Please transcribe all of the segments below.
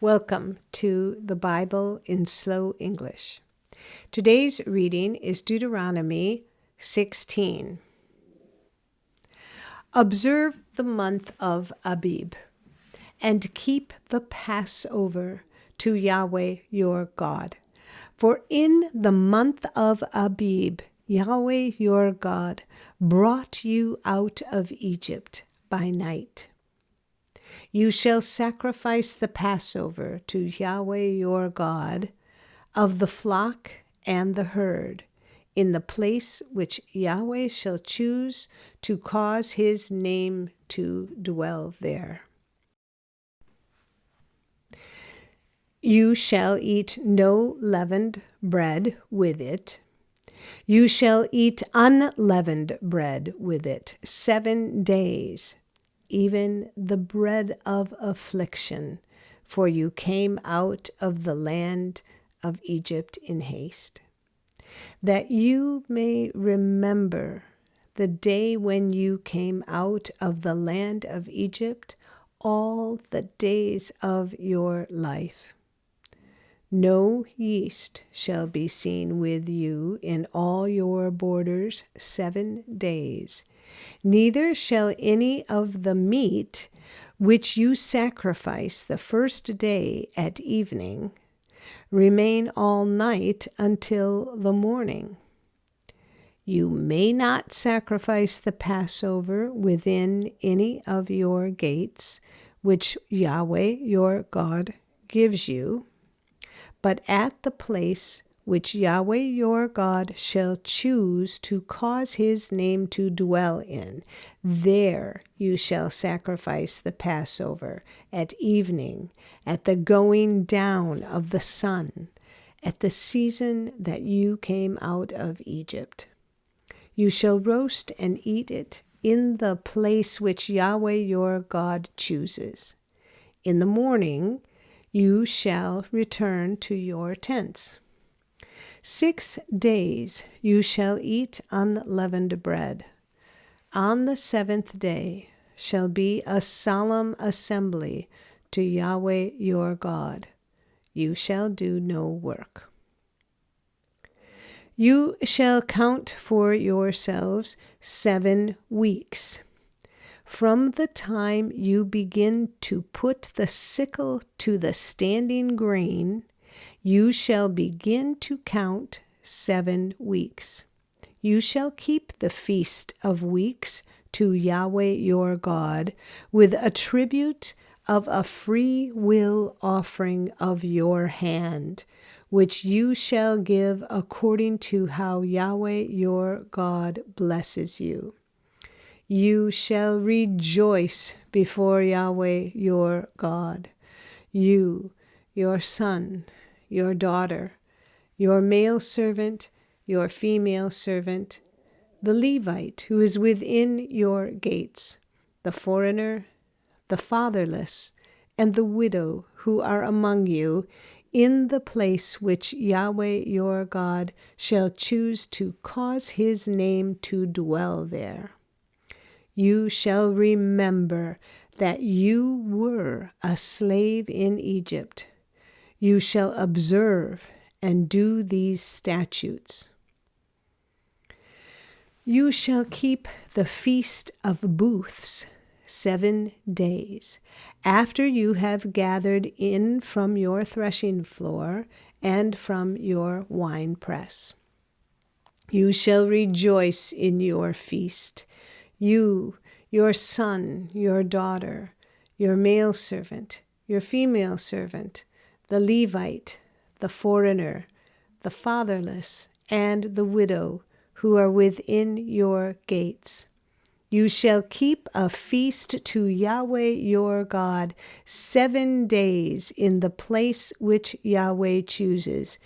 Welcome to the Bible in Slow English. Today's reading is Deuteronomy 16. Observe the month of Abib, and keep the Passover to Yahweh your God. For in the month of Abib, Yahweh your God brought you out of Egypt by night. You shall sacrifice the Passover to Yahweh your God of the flock and the herd in the place which Yahweh shall choose to cause his name to dwell there. You shall eat no leavened bread with it. You shall eat unleavened bread with it 7 days, even the bread of affliction, for you came out of the land of Egypt in haste, that you may remember the day when you came out of the land of Egypt all the days of your life. No yeast shall be seen with you in all your borders 7 days, neither shall any of the meat which you sacrifice the first day at evening remain all night until the morning. You may not sacrifice the Passover within any of your gates, which Yahweh your God gives you, but at the place which Yahweh your God shall choose to cause his name to dwell in, there you shall sacrifice the Passover at evening, at the going down of the sun, at the season that you came out of Egypt. You shall roast and eat it in the place which Yahweh your God chooses. In the morning you shall return to your tents. 6 days you shall eat unleavened bread. On the 7th day shall be a solemn assembly to Yahweh your God. You shall do no work. You shall count for yourselves 7 weeks. From the time you begin to put the sickle to the standing grain, you shall begin to count 7 weeks. You shall keep the Feast of Weeks to Yahweh your God with a tribute of a free will offering of your hand, which you shall give according to how Yahweh your God blesses you. You shall rejoice before Yahweh your God, you, your son, your daughter, your male servant, your female servant, the Levite who is within your gates, the foreigner, the fatherless, and the widow who are among you, in the place which Yahweh your God shall choose to cause his name to dwell there. You shall remember that you were a slave in Egypt. You shall observe and do these statutes. You shall keep the Feast of Booths 7 days, after you have gathered in from your threshing floor and from your winepress. You shall rejoice in your feast, you, your son, your daughter, your male servant, your female servant, the Levite, the foreigner, the fatherless, and the widow who are within your gates. You shall keep a feast to Yahweh your God 7 days in the place which Yahweh chooses,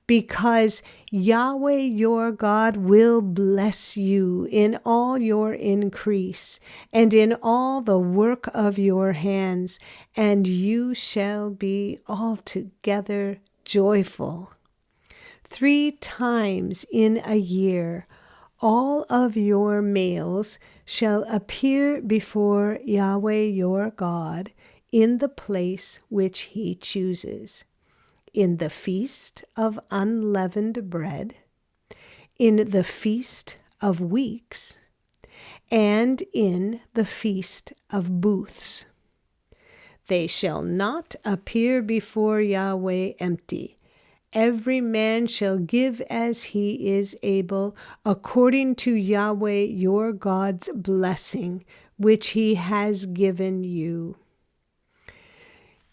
because Yahweh your God will bless you in all your increase and in all the work of your hands, and you shall be altogether joyful. 3 times in a year all of your males shall appear before Yahweh your God in the place which he chooses, in the feast of unleavened bread, in the feast of weeks, and in the feast of booths. They shall not appear before Yahweh empty. Every man shall give as he is able, according to Yahweh your God's blessing, which he has given you.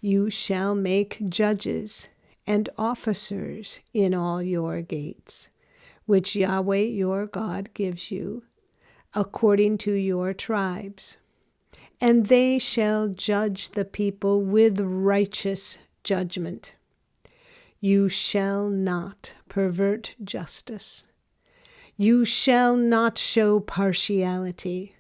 You shall make judges and officers in all your gates, which Yahweh your God gives you, according to your tribes. And they shall judge the people with righteous judgment. You shall not pervert justice. You shall not show partiality.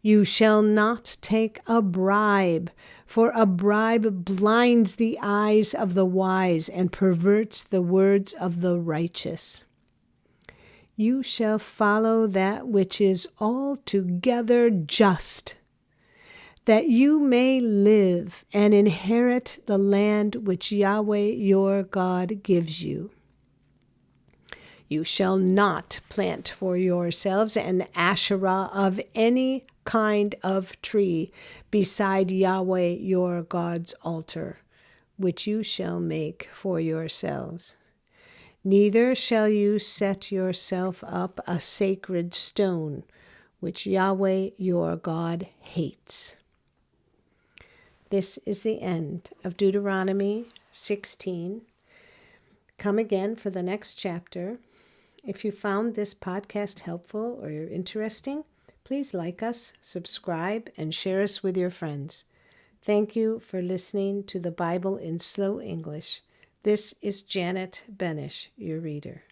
You shall not take a bribe, for a bribe blinds the eyes of the wise and perverts the words of the righteous. You shall follow that which is altogether just, that you may live and inherit the land which Yahweh your God gives you. You shall not plant for yourselves an Asherah of any kind of tree beside Yahweh your God's altar, which you shall make for yourselves. Neither shall you set yourself up a sacred stone, which Yahweh your God hates. This is the end of Deuteronomy 16. Come again for the next chapter. If you found this podcast helpful or interesting, please like us, subscribe, and share us with your friends. Thank you for listening to the Bible in Slow English. This is Janet Benish, your reader.